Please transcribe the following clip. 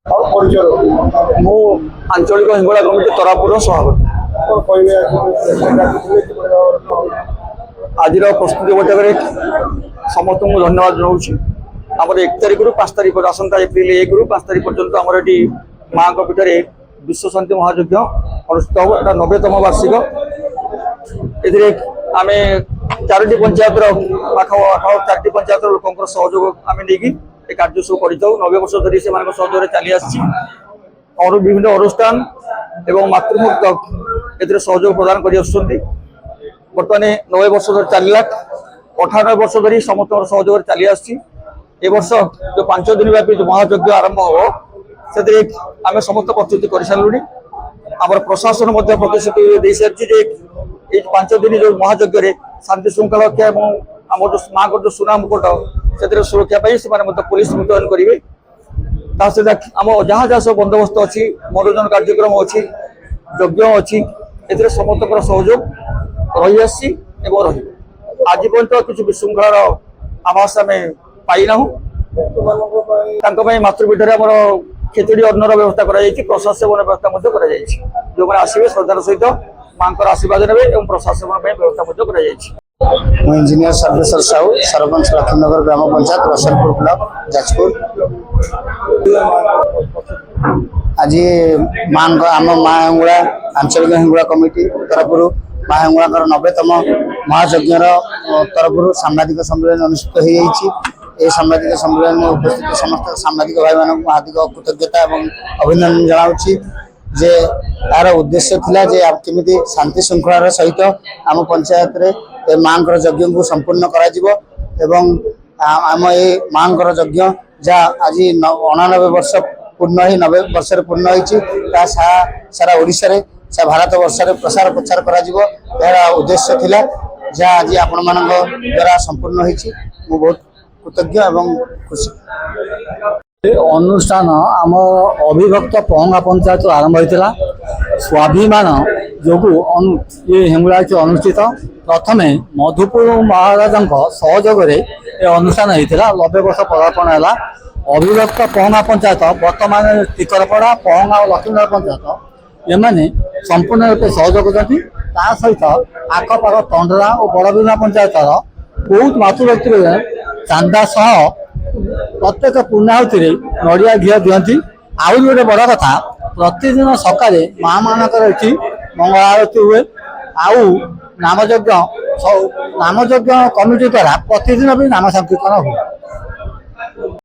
ମୁଁ ଆଞ୍ଚଳିକ ହିଙ୍ଗୁଳା କମିଟି ତରାପୁର ସଭାପତି। ଆଜିର ପ୍ରସ୍ତୁତି ବୈଠକରେ ସମସ୍ତଙ୍କୁ ଧନ୍ୟବାଦ ଜଣାଉଛି। ଆମର 1 ତାରିଖରୁ 5 ତାରିଖ ଆସନ୍ତା ଏପ୍ରିଲ 1ରୁ 5 ତାରିଖ ପର୍ଯ୍ୟନ୍ତ ଆମର ଏଠି ମାଙ୍କ ପୀଠରେ ବିଶ୍ୱଶାନ୍ତି ମହାଯଜ୍ଞ ଅନୁଷ୍ଠିତ ହେବ। এটা 90ତମ ବାର୍ଷିକ। ଏଥିରେ ଆମେ 4ଟି ପଞ୍ଚାୟତର ପାଖ 4ଟି ପଞ୍ଚାୟତର ଲୋକଙ୍କର ସହଯୋଗ ଆମେ ନେଇକି ଏ କାର୍ଯ୍ୟ ସବୁ କରିଥାଉ। 90 ବର୍ଷ ଧରି ସେମାନଙ୍କ ସହଯୋଗରେ ଚାଲି ଆସିଛି। ଆମର ବିଭିନ୍ନ ଅନୁଷ୍ଠାନ ଏବଂ ମାତୃମୁକ୍ତ ଏଥିରେ ସହଯୋଗ ପ୍ରଦାନ କରି ଆସୁଛନ୍ତି। ବର୍ତ୍ତମାନ 90 ବର୍ଷ ଧରି ଚାଲିଲା, 98 ବର୍ଷ ଧରି ସମସ୍ତଙ୍କର ସହଯୋଗରେ ଚାଲି ଆସିଛି। ଏ ବର୍ଷ ଯେଉଁ 5 ଦିନ ବ୍ୟାପୀ ମହାଯଜ୍ଞ ଆରମ୍ଭ ହେବ, ସେଥିରେ ଆମେ ସମସ୍ତ ପ୍ରସ୍ତୁତି କରିସାରିଲୁଣି। ଆମର ପ୍ରଶାସନ ମଧ୍ୟ ପ୍ରତିଶ୍ରୁତି ଦେଇସାରିଛି ଯେ এই 5 ଦିନ ଯେଉଁ ମହାଯଜ୍ଞରେ ଶାନ୍ତି ଶୃଙ୍ଖଳା ରକ୍ଷା ଏବଂ ଆମର ଯେଉଁ ମାଙ୍କର ଯେଉଁ ସୁନାମ ମୁକୁଟ ସେଥିରେ ସୁରକ୍ଷା ପାଇଁ ସେମାନେ ମଧ୍ୟ ପୋଲିସ ମୁତୟନ କରିବେ। ତା ସହିତ ଆମ ଯାହା ଯାହା ସବୁ ବନ୍ଦୋବସ୍ତ ଅଛି, ମନୋରଞ୍ଜନ କାର୍ଯ୍ୟକ୍ରମ ଅଛି, ଯଜ୍ଞ ଅଛି, ଏଥିରେ ସମସ୍ତଙ୍କର ସହଯୋଗ ରହିଆସିଛି ଏବଂ ରହିବ। ଆଜି ପର୍ଯ୍ୟନ୍ତ କିଛି ବିଶୃଙ୍ଖଳାର ଆଭାସ ଆମେ ପାଇନାହୁଁ। ତାଙ୍କ ପାଇଁ ମାତୃପୀଠରେ ଆମର ଖିଚୁଡ଼ି ଅନ୍ନର ବ୍ୟବସ୍ଥା କରାଯାଇଛି, ପ୍ରସାଦ ସେବନ ବ୍ୟବସ୍ଥା ମଧ୍ୟ କରାଯାଇଛି। ଯେଉଁମାନେ ଆସିବେ ଶ୍ରଦ୍ଧାର ସହିତ ମାଙ୍କର ଆଶୀର୍ବାଦ ନେବେ ଏବଂ ପ୍ରସାଦ ସେବନ ପାଇଁ ବ୍ୟବସ୍ଥା ମଧ୍ୟ କରାଯାଇଛି। ମୁଁ ଇଞ୍ଜିନିୟର ସର୍ବେଶ୍ୱର ସାହୁ, ସରପଞ୍ଚ ଲକ୍ଷ୍ମୀନଗର ଗ୍ରାମ ପଞ୍ଚାୟତ, ରସଲପୁର ବ୍ଲକ, ଯାଜପୁର। ଆଜି ମାଙ୍କ ଆମ ମା ହିଙ୍ଗୁଳା ଆଞ୍ଚଳିକ ହିଙ୍ଗୁଳା କମିଟି ତରଫରୁ ମା ହିଙ୍ଗୁଳାଙ୍କର 90ତମ ମହାଯଜ୍ଞର ତରଫରୁ ସାମ୍ବାଦିକ ସମ୍ମିଳନୀ ଅନୁଷ୍ଠିତ ହୋଇଯାଇଛି। ଏହି ସାମ୍ବାଦିକ ସମ୍ମିଳନୀରେ ଉପସ୍ଥିତ ସମସ୍ତ ସାମ୍ବାଦିକ ଭାଇମାନଙ୍କୁ ମୁଁ ହାର୍ଦ୍ଦିକ କୃତଜ୍ଞତା ଏବଂ ଅଭିନନ୍ଦନ ଜଣାଉଛି ଯେ ତାର ଉଦ୍ଦେଶ୍ୟ ଥିଲା ଯେ କେମିତି ଶାନ୍ତି ଶୃଙ୍ଖଳାର ସହିତ ଆମ ପଞ୍ଚାୟତରେ ଏ ମାଙ୍କର ଯଜ୍ଞକୁ ସମ୍ପୂର୍ଣ୍ଣ କରାଯିବ ଏବଂ ଆମ ଏ ମାଙ୍କର ଯଜ୍ଞ ଯାହା ଆଜି 89 ବର୍ଷ ପୂର୍ଣ୍ଣ ହୋଇ 90 ବର୍ଷରେ ପୂର୍ଣ୍ଣ ହୋଇଛି, ତାହା ସାରା ଓଡ଼ିଶାରେ ଭାରତ ବର୍ଷରେ ପ୍ରସାର ପ୍ରଚାର କରାଯିବ, ଏହାର ଉଦ୍ଦେଶ୍ୟ ଥିଲା, ଯାହା ଆଜି ଆପଣମାନଙ୍କ ଦ୍ୱାରା ସମ୍ପୂର୍ଣ୍ଣ ହୋଇଛି। ମୁଁ ବହୁତ କୃତଜ୍ଞ ଏବଂ ଖୁସି। ଅନୁଷ୍ଠାନ ଆମ ଅବିଭକ୍ତ ପହଙ୍ଗା ପଞ୍ଚାୟତ ଆରମ୍ଭ ହୋଇଥିଲା। ସ୍ୱାଭିମାନ ଯୋଗୁଁ ଏ ହିଙ୍ଗୁଳାଟି ଅନୁଷ୍ଠିତ। ପ୍ରଥମେ ମଧୁପୁର ମହାରାଜାଙ୍କ ସହଯୋଗରେ ଏ ଅନୁଷ୍ଠାନ ହୋଇଥିଲା। 90 ବର୍ଷ ପଦାର୍ପଣ ହେଲା। ଅବିଭକ୍ତ ପହଙ୍ଗା ପଞ୍ଚାୟତ ବର୍ତ୍ତମାନ ଟିକରପଡ଼ା, ପହଙ୍ଗା ଓ ଲକ୍ଷ୍ମୀନଗର ପଞ୍ଚାୟତ ଏମାନେ ସମ୍ପୂର୍ଣ୍ଣ ରୂପେ ସହଯୋଗ କରିଛନ୍ତି। ତା ସହିତ ଆଖପାଖ ତଣ୍ଡରା ଓ ବଡ଼ବିନା ପଞ୍ଚାୟତର ବହୁତ ମାତୃବ୍ୟକ୍ତି ଚାନ୍ଦା ସହ ପ୍ରତ୍ୟେକ ପୂର୍ଣ୍ଣାହୁତିରେ ନଡ଼ିଆ ଘିଅ ଦିଅନ୍ତି। ଆହୁରି ଗୋଟେ ବଡ଼ କଥା, ପ୍ରତିଦିନ ସକାଳେ ମା ମାନଙ୍କର ଏଠି ମଙ୍ଗଳ ଆଳତି ହୁଏ। ଆଉ ନାମଯଜ୍ଞ କମିଟି ଦ୍ୱାରା ପ୍ରତିଦିନ ବି ନାମ ସଂକୀର୍ତ୍ତନ ହୁଏ।